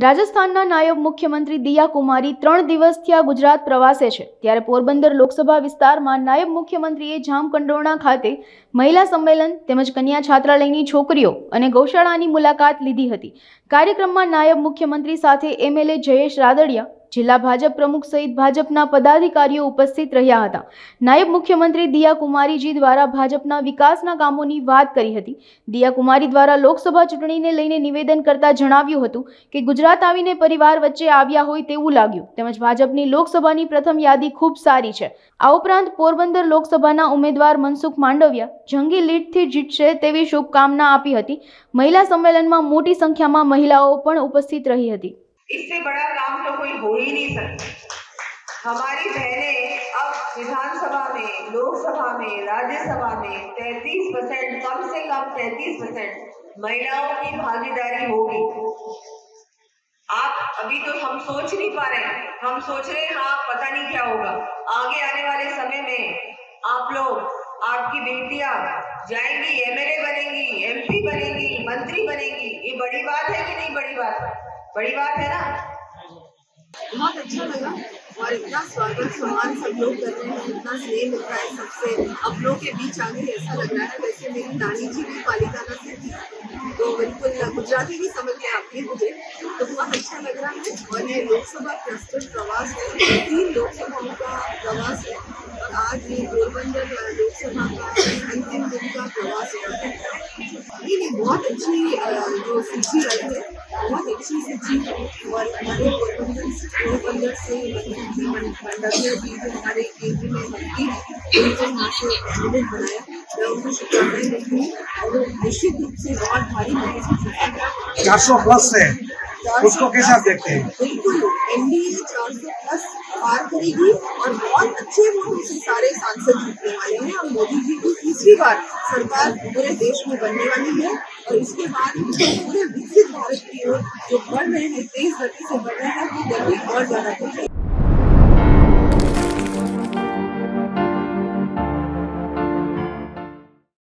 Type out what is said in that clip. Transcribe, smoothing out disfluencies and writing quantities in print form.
રાજસ્થાનના નાયબ મુખ્યમંત્રી દિયા કુમારી 3 દિવસથી આ ગુજરાત પ્રવાસે છે ત્યારે પોરબંદર લોકસભા વિસ્તારમાં નાયબ મુખ્યમંત્રીએ જામકંડોરણા ખાતે મહિલા સંમેલન તેમજ કન્યા છાત્રાલયની છોકરીઓ અને ગૌશાળાની મુલાકાત લીધી હતી। કાર્યક્રમમાં નાયબ મુખ્યમંત્રી સાથે એમએલએ જયેશ રાદડિયા, જિલ્લા ભાજપ પ્રમુખ સહિત ભાજપના પદાધિકારીઓ ઉપસ્થિત રહ્યા હતા। નાયબ મુખ્યમંત્રી દિયા કુમારીજી દ્વારા ભાજપના વિકાસના કામોની વાત કરી હતી। દિયા કુમારી દ્વારા લોકસભા ચૂંટણીને લઈને નિવેદન કરતા જણાવ્યું હતું કે ગુજરાત આવીને પરિવાર વચ્ચે આવ્યા હોય તેવું લાગ્યું તેમજ ભાજપની લોકસભાની પ્રથમ યાદી ખૂબ સારી છે। આ ઉપરાંત પોરબંદર લોકસભાના ઉમેદવાર મનસુખ માંડવિયા જંગી લીડથી જીતશે તેવી શુભકામના આપી હતી। મહિલા સંમેલનમાં મોટી સંખ્યામાં મહિલાઓ પણ ઉપસ્થિત રહી હતી। इससे बड़ा काम तो कोई हो ही नहीं सकता। हमारी बहनें अब विधानसभा में, लोकसभा में, राज्यसभा में 33%, कम से कम 33% महिलाओं की भागीदारी होगी। आप अभी तो हम सोच नहीं पा रहे, हम सोच रहे हैं हाँ पता नहीं क्या होगा। आगे आने वाले समय में आप लोग, आपकी बेटियां जाएंगी, एमएलए बनेंगी, एमपी बनेंगी, मंत्री बनेंगी। ये बड़ी बात है कि नहीं? बड़ी बात है, बड़ी बात है ना। बहुत अच्छा लगा और इतना स्वागत सम्मान सब लोग कर रहे हैं, इतना स्नेह मिल रहा है सबसे। अब लोग के बीच आगे ऐसा लग रहा है वैसे मेरी नानी जी भी पालिताना से थी, तो बिल्कुल गुजराती भी समझ में आती है मुझे, तो बहुत अच्छा लग रहा है। और ये लोकसभा प्रस्तुत प्रवास है, 3 लोकसभाओं का प्रवास है और आज ये पोरबंदर लोकसभा का अंतिम दिन का प्रवास है। ये बहुत अच्छी जो सूची आई है, बहुत अच्छी सूची है। और हमारे पोरबंदर से मंडलिया जी जो हमारे केंद्र में मंत्री हैं, यहाँ से कैबिनेट बनाया, मैं उनको शुभकामनाएं देती हूँ। और वो निश्चित रूप से बहुत भारी मत से 400+ है, उसको कैसे आप देखते हैं? बिल्कुल एनडीए 400+ पार करेगी और बहुत अच्छे वोटों से सारे सांसद जीतने वाले हैं और मोदी जी की तीसरी बार सरकार पूरे देश में बनने वाली है। और इसके बाद पूरे विकसित भारत की ओर जो बढ़ रहे हैं, तेज गति से बढ़ रहे हैं, वो गति और ज्यादा बढ़ रही है।